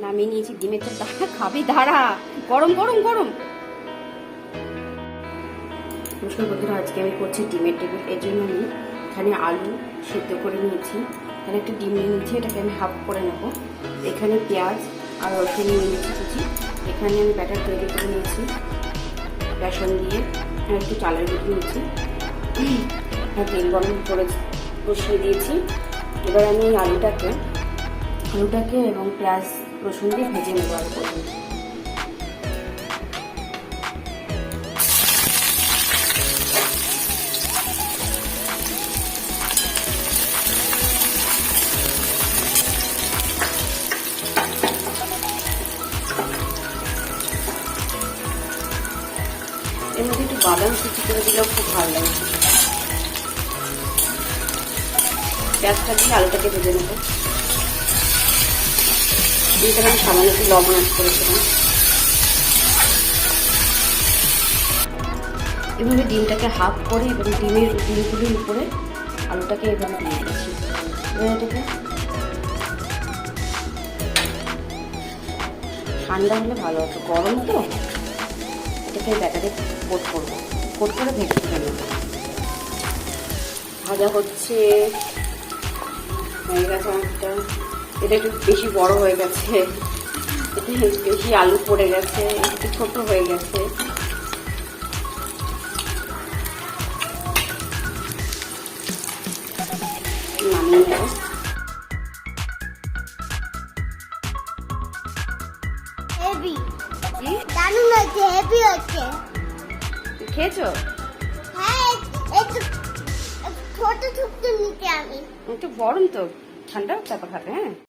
নামিয়ে নিয়েছি ডিমের চপ। দাঁড়া, খাবি দাঁড়া, গরম গরম গরম। নমস্কার বন্ধুরা, আজকে আমি করছি ডিমের টেবিল। এর জন্য আমি এখানে আলু সিদ্ধ করে নিয়েছি, এখানে একটা ডিম নিয়ে নিয়েছি, এটাকে আমি হাফ করে নেব। এখানে পেঁয়াজ আর রসুন নিয়ে নিয়েছি কুচি। এখানে আমি ব্যাটার তৈরি করে নিয়েছি বেসন দিয়ে, একটু চালের গুঁড়ো নিয়েছি, তেল গরম করে বসিয়ে দিয়েছি। এবার আমি এই আলুটাকে এবং পেঁয়াজ রসুন দিয়ে ভেজে নেবো আর করবো। এর মধ্যে একটু বাদাম কুচি করে দিলেও খুব ভালো লাগে। পেঁয়াজটা দিয়ে আলুটাকে ভেজে নেবো। এখানে আমি সামান্য একটু লবণ অ্যাড করেছিলাম। এভাবে ডিমটাকে হাফ করে এবং ডিমগুলির উপরে আলুটাকে এভাবে দিয়ে দিচ্ছি। এবার এটাকে ঠান্ডা হলে ভালো হতো, গরম তো। এটাকে ব্যাটারে কোট করবো, কোট করে ভেজে তুলে নেবো। ভাজা হচ্ছে, হয়ে গেছে অনেকটা। এটা একটু বেশি বড় হয়ে গেছে, এটা বেশি আলু পড়ে গেছে, একটু ছোট হয়ে গেছে। নামিয়ে নেব। হেভি, দারুণ হচ্ছে, হেভি হচ্ছে। খেয়েছো? হ্যাঁ, একটু ছোট ছোট নিতে আমি। একটু গরম তো, ঠান্ডা তারপর খাবে। হ্যাঁ।